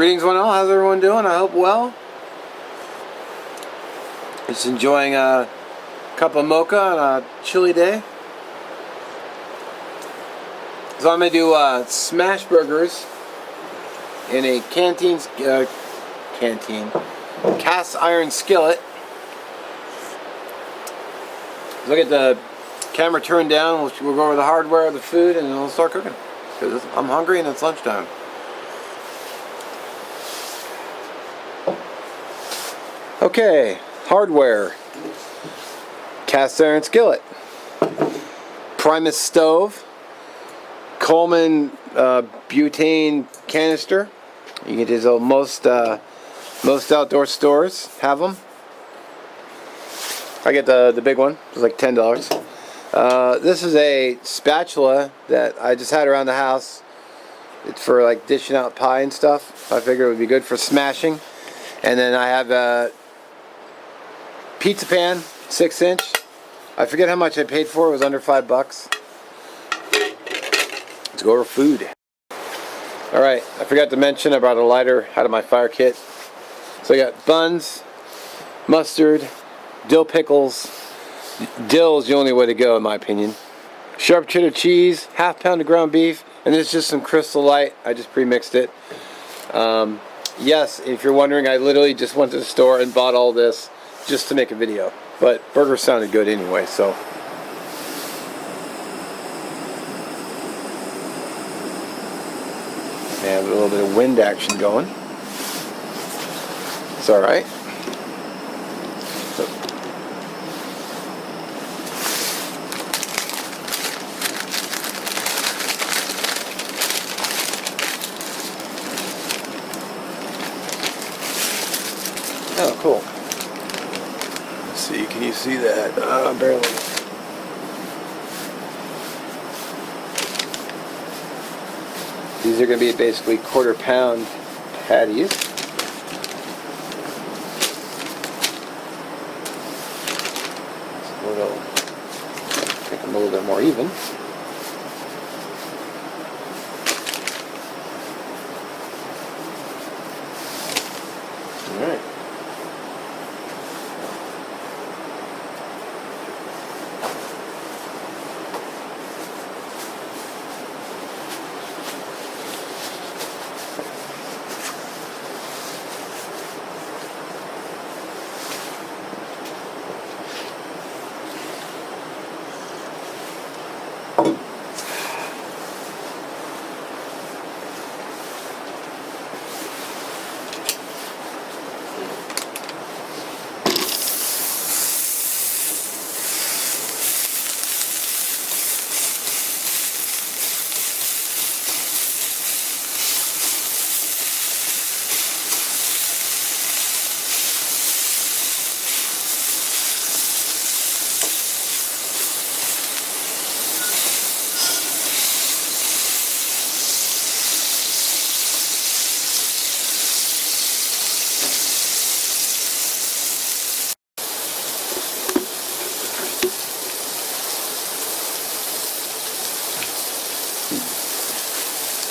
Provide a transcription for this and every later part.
Greetings one all, how's everyone doing? I hope well. Just enjoying a cup of mocha on a chilly day. So I'm going to do Smashburgers in a cast iron skillet. Look at the camera turned down, we'll go over the hardware of the food and then we'll start cooking. Because I'm hungry and it's lunchtime. Okay, hardware. Cast iron skillet. Primus stove. Coleman butane canister. You can get these most outdoor stores have them. I get the big one. It's like $10. This is a spatula that I just had around the house. It's for like dishing out pie and stuff. I figured it would be good for smashing. And then I have a pizza pan, 6-inch. I forget how much I paid for. It was under $5. Let's go over food. Alright, I forgot to mention I brought a lighter out of my fire kit. So I got buns, mustard, dill pickles. Dill is the only way to go in my opinion. Sharp cheddar cheese, ½ pound of ground beef, and this is just some Crystal Light. I just pre-mixed it. Yes, if you're wondering, I literally just went to the store and bought all this just to make a video. But burgers sounded good anyway, so. Have a little bit of wind action going. It's alright. Oh, cool. Let's see, can you see that? Barely. These are going to be basically quarter-pound patties. Make them a little bit more even. All right.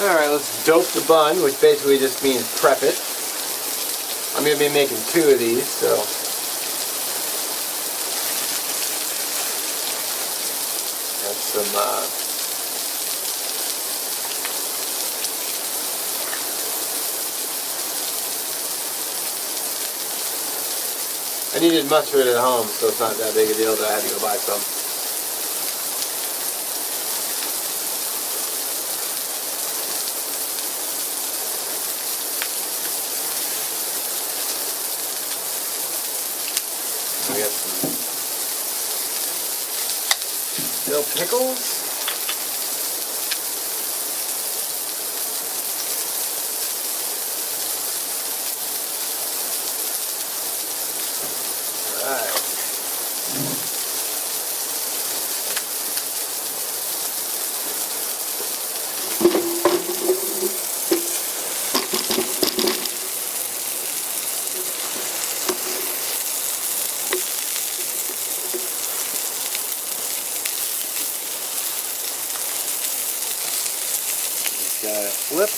Alright, let's dope the bun, which basically just means prep it. I'm going to be making 2 of these, so. Got some, I needed mustard at home, so it's not that big a deal that I had to go buy some. We got some dill pickles. All right. Flip.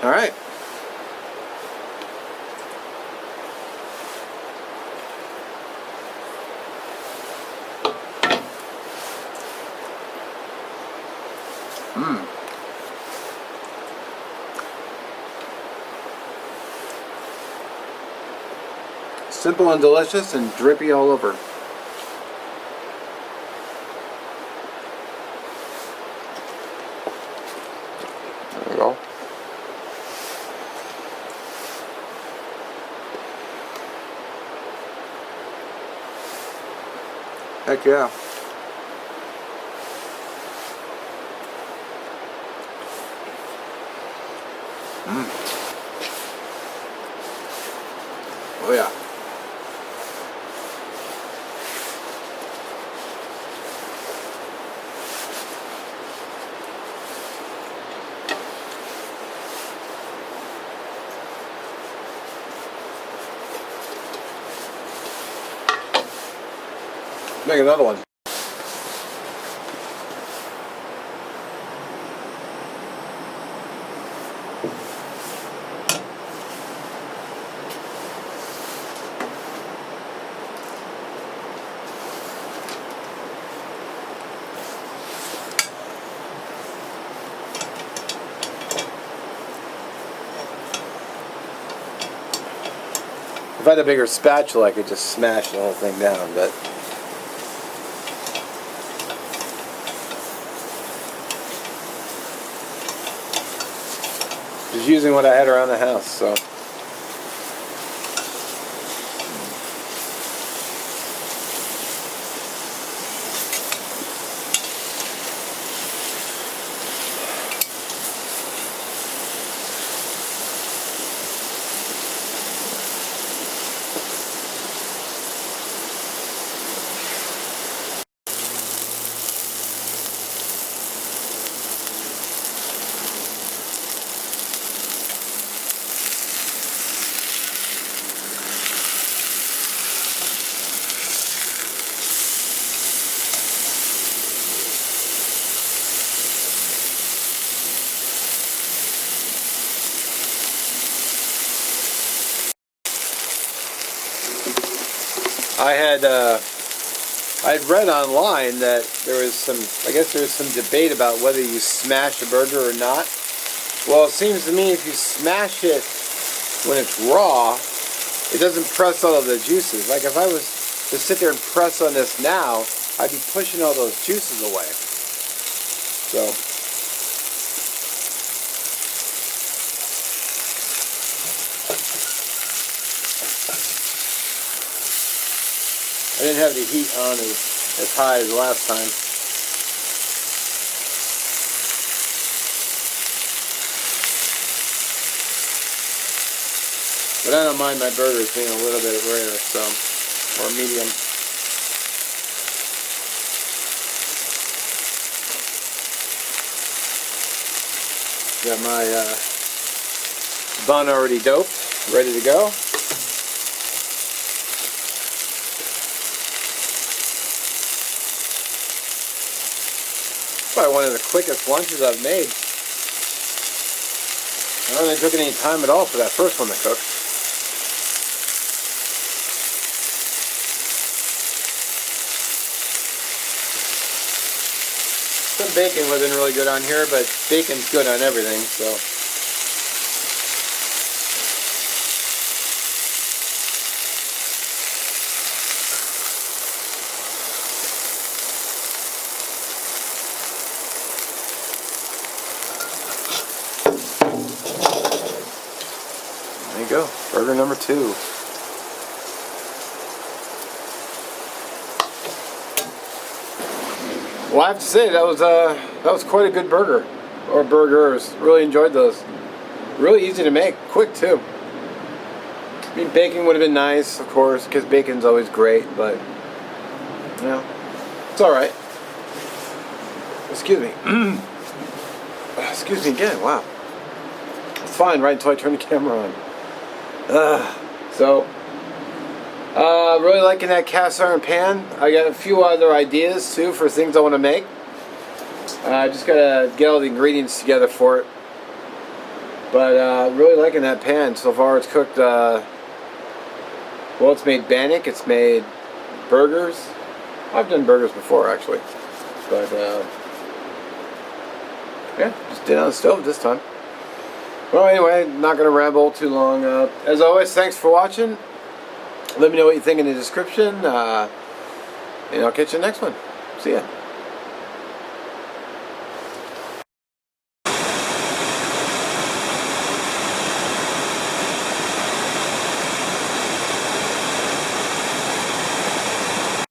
All right. Simple and delicious and drippy all over. There we go. Heck yeah. Oh yeah. Make another one. If I had a bigger spatula, I could just smash the whole thing down, but just using what I had around the house, so. I'd read online that there was I guess there was some debate about whether you smash a burger or not. Well, it seems to me if you smash it when it's raw, it doesn't press all of the juices. Like if I was to sit there and press on this now, I'd be pushing all those juices away. So. I didn't have the heat on as high as last time. But I don't mind my burgers being a little bit rare, so, or medium. Got my bun already doped, ready to go. Probably one of the quickest lunches I've made. I don't think it took any time at all for that first one to cook. Some bacon wasn't really good on here, but bacon's good on everything, so. There you go, burger number 2. Well, I have to say that was quite a good burger, or burgers. Really enjoyed those. Really easy to make, quick too. I mean, bacon would have been nice, of course, because bacon's always great, but you know, it's all right. Excuse me. Excuse me again. Wow. It's fine right until I turn the camera on. Really liking that cast iron pan. I got a few other ideas too for things I want to make. I just gotta get all the ingredients together for it. But really liking that pan. So far it's cooked, well, it's made bannock, it's made burgers. I've done burgers before, actually. But, yeah, just did it on the stove this time. Well, anyway, not going to ramble too long. As always, thanks for watching. Let me know what you think in the description. And I'll catch you in the next one. See ya.